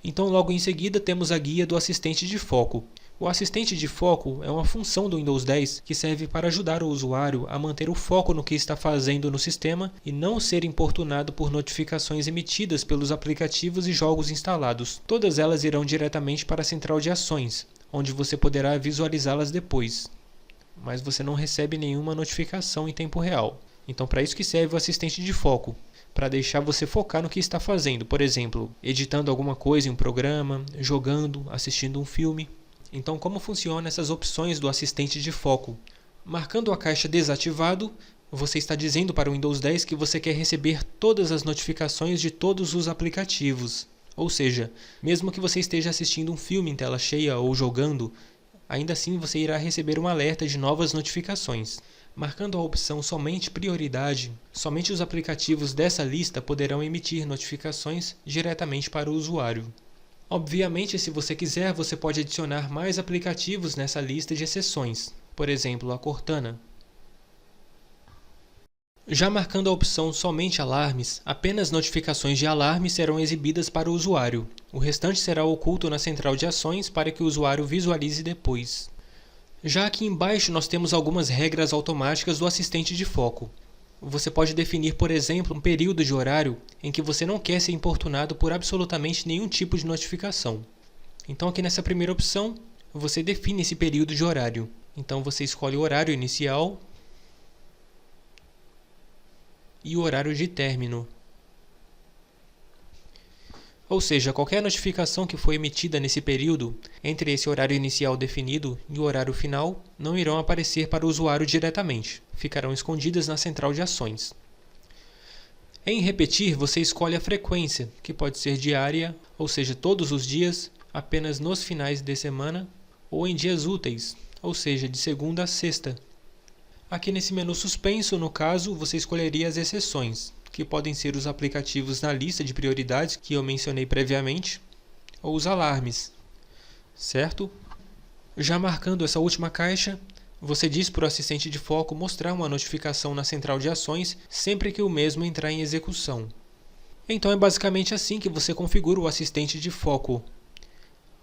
Então, logo em seguida, temos a guia do assistente de foco. O assistente de foco é uma função do Windows 10 que serve para ajudar o usuário a manter o foco no que está fazendo no sistema e não ser importunado por notificações emitidas pelos aplicativos e jogos instalados. Todas elas irão diretamente para a central de ações, onde você poderá visualizá-las depois, mas você não recebe nenhuma notificação em tempo real. Então, para isso que serve o assistente de foco, para deixar você focar no que está fazendo, por exemplo, editando alguma coisa em um programa, jogando, assistindo um filme. Então, como funcionam essas opções do assistente de foco? Marcando a caixa desativado, você está dizendo para o Windows 10 que você quer receber todas as notificações de todos os aplicativos. Ou seja, mesmo que você esteja assistindo um filme em tela cheia ou jogando, ainda assim você irá receber um alerta de novas notificações. Marcando a opção somente prioridade, somente os aplicativos dessa lista poderão emitir notificações diretamente para o usuário. Obviamente, se você quiser, você pode adicionar mais aplicativos nessa lista de exceções, por exemplo, a Cortana. Já marcando a opção somente alarmes, apenas notificações de alarme serão exibidas para o usuário. O restante será oculto na central de ações para que o usuário visualize depois. Já aqui embaixo nós temos algumas regras automáticas do assistente de foco. Você pode definir, por exemplo, um período de horário em que você não quer ser importunado por absolutamente nenhum tipo de notificação. Então aqui nessa primeira opção, você define esse período de horário. Então você escolhe o horário inicial e o horário de término. Ou seja, qualquer notificação que foi emitida nesse período, entre esse horário inicial definido e o horário final, não irão aparecer para o usuário diretamente, ficarão escondidas na central de ações. Em repetir, você escolhe a frequência, que pode ser diária, ou seja, todos os dias, apenas nos finais de semana, ou em dias úteis, ou seja, de segunda a sexta. Aqui nesse menu suspenso, no caso, você escolheria as exceções, que podem ser os aplicativos na lista de prioridades que eu mencionei previamente, ou os alarmes, certo? Já marcando essa última caixa, você diz para o assistente de foco mostrar uma notificação na central de ações sempre que o mesmo entrar em execução. Então é basicamente assim que você configura o assistente de foco.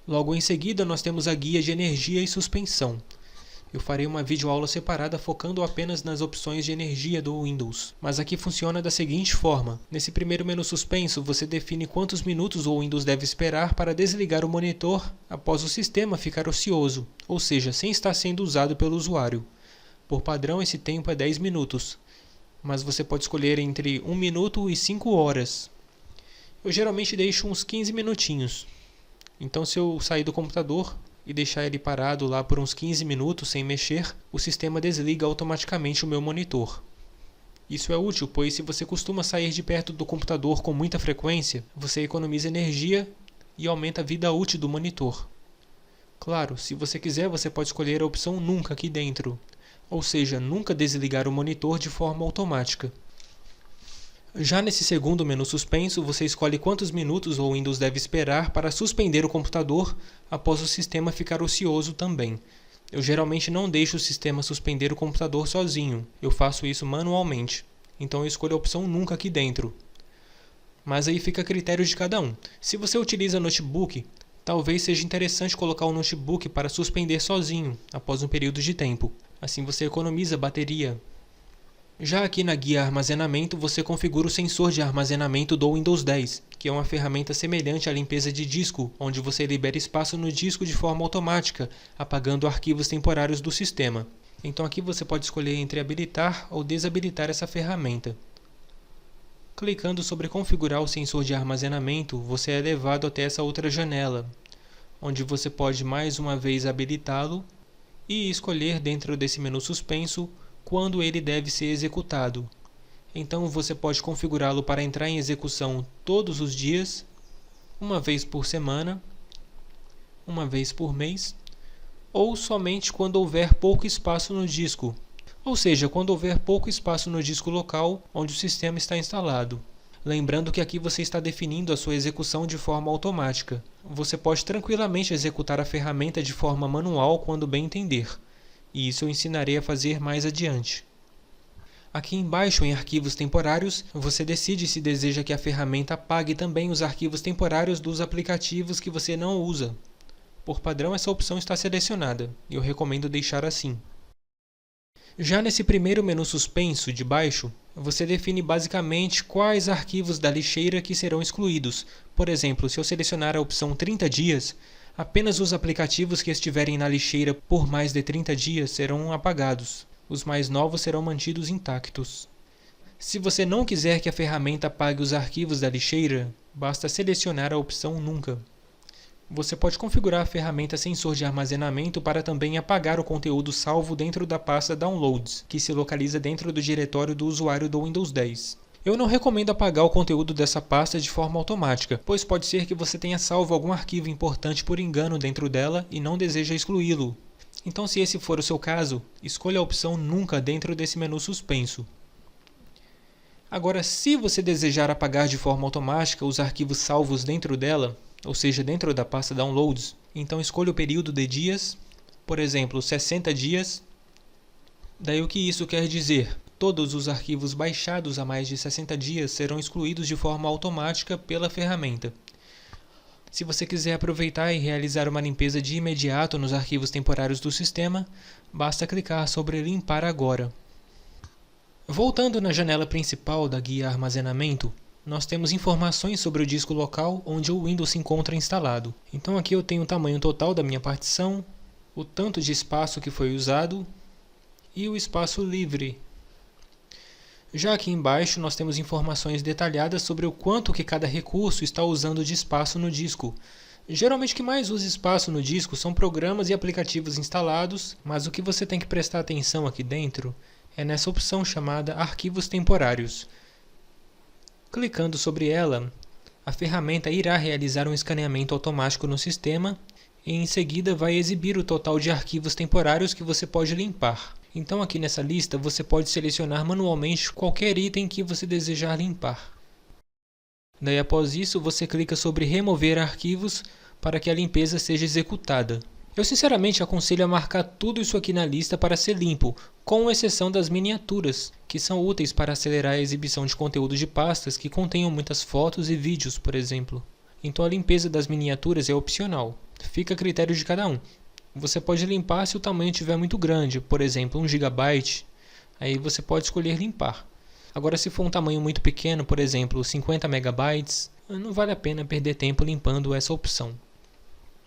Logo em seguida nós temos a guia de energia e suspensão. Eu farei uma videoaula separada focando apenas nas opções de energia do Windows. Mas aqui funciona da seguinte forma. Nesse primeiro menu suspenso, você define quantos minutos o Windows deve esperar para desligar o monitor após o sistema ficar ocioso, ou seja, sem estar sendo usado pelo usuário. Por padrão, esse tempo é 10 minutos, mas você pode escolher entre 1 minuto e 5 horas. Eu geralmente deixo uns 15 minutinhos. Então, se eu sair do computador e deixar ele parado lá por uns 15 minutos sem mexer, o sistema desliga automaticamente o meu monitor. Isso é útil, pois se você costuma sair de perto do computador com muita frequência, você economiza energia e aumenta a vida útil do monitor. Claro, se você quiser, você pode escolher a opção Nunca aqui dentro, ou seja, nunca desligar o monitor de forma automática. Já nesse segundo menu suspenso, você escolhe quantos minutos o Windows deve esperar para suspender o computador após o sistema ficar ocioso também. Eu geralmente não deixo o sistema suspender o computador sozinho, eu faço isso manualmente. Então eu escolho a opção Nunca aqui dentro. Mas aí fica a critério de cada um. Se você utiliza notebook, talvez seja interessante colocar o notebook para suspender sozinho após um período de tempo. Assim você economiza bateria. Já aqui na guia armazenamento, você configura o sensor de armazenamento do Windows 10, que é uma ferramenta semelhante à limpeza de disco, onde você libera espaço no disco de forma automática, apagando arquivos temporários do sistema. Então aqui você pode escolher entre habilitar ou desabilitar essa ferramenta. Clicando sobre configurar o sensor de armazenamento, você é levado até essa outra janela, onde você pode mais uma vez habilitá-lo e escolher dentro desse menu suspenso quando ele deve ser executado. Então você pode configurá-lo para entrar em execução todos os dias, uma vez por semana, uma vez por mês, ou somente quando houver pouco espaço no disco, ou seja, quando houver pouco espaço no disco local onde o sistema está instalado. Lembrando que aqui você está definindo a sua execução de forma automática. Você pode tranquilamente executar a ferramenta de forma manual quando bem entender. E isso eu ensinarei a fazer mais adiante. Aqui embaixo, em arquivos temporários, você decide se deseja que a ferramenta apague também os arquivos temporários dos aplicativos que você não usa. Por padrão, essa opção está selecionada, e eu recomendo deixar assim. Já nesse primeiro menu suspenso de baixo, você define basicamente quais arquivos da lixeira que serão excluídos. Por exemplo, se eu selecionar a opção 30 dias, apenas os aplicativos que estiverem na lixeira por mais de 30 dias serão apagados. Os mais novos serão mantidos intactos. Se você não quiser que a ferramenta apague os arquivos da lixeira, basta selecionar a opção Nunca. Você pode configurar a ferramenta Sensor de Armazenamento para também apagar o conteúdo salvo dentro da pasta Downloads, que se localiza dentro do diretório do usuário do Windows 10. Eu não recomendo apagar o conteúdo dessa pasta de forma automática, pois pode ser que você tenha salvo algum arquivo importante por engano dentro dela e não deseja excluí-lo. Então, se esse for o seu caso, escolha a opção Nunca dentro desse menu suspenso. Agora, se você desejar apagar de forma automática os arquivos salvos dentro dela, ou seja, dentro da pasta Downloads, então escolha o período de dias, por exemplo, 60 dias. Daí o que isso quer dizer? Todos os arquivos baixados há mais de 60 dias serão excluídos de forma automática pela ferramenta. Se você quiser aproveitar e realizar uma limpeza de imediato nos arquivos temporários do sistema, basta clicar sobre Limpar agora. Voltando na janela principal da guia Armazenamento, nós temos informações sobre o disco local onde o Windows se encontra instalado. Então aqui eu tenho o tamanho total da minha partição, o tanto de espaço que foi usado e o espaço livre. Já aqui embaixo nós temos informações detalhadas sobre o quanto que cada recurso está usando de espaço no disco. Geralmente o que mais usa espaço no disco são programas e aplicativos instalados, mas o que você tem que prestar atenção aqui dentro é nessa opção chamada Arquivos Temporários. Clicando sobre ela, a ferramenta irá realizar um escaneamento automático no sistema e em seguida vai exibir o total de arquivos temporários que você pode limpar. Então aqui nessa lista você pode selecionar manualmente qualquer item que você desejar limpar. Daí após isso você clica sobre remover arquivos para que a limpeza seja executada. Eu sinceramente aconselho a marcar tudo isso aqui na lista para ser limpo, com exceção das miniaturas, que são úteis para acelerar a exibição de conteúdo de pastas que contenham muitas fotos e vídeos, por exemplo. Então a limpeza das miniaturas é opcional, fica a critério de cada um. Você pode limpar se o tamanho estiver muito grande, por exemplo 1 GB, aí você pode escolher limpar. Agora se for um tamanho muito pequeno, por exemplo 50 MB, não vale a pena perder tempo limpando essa opção.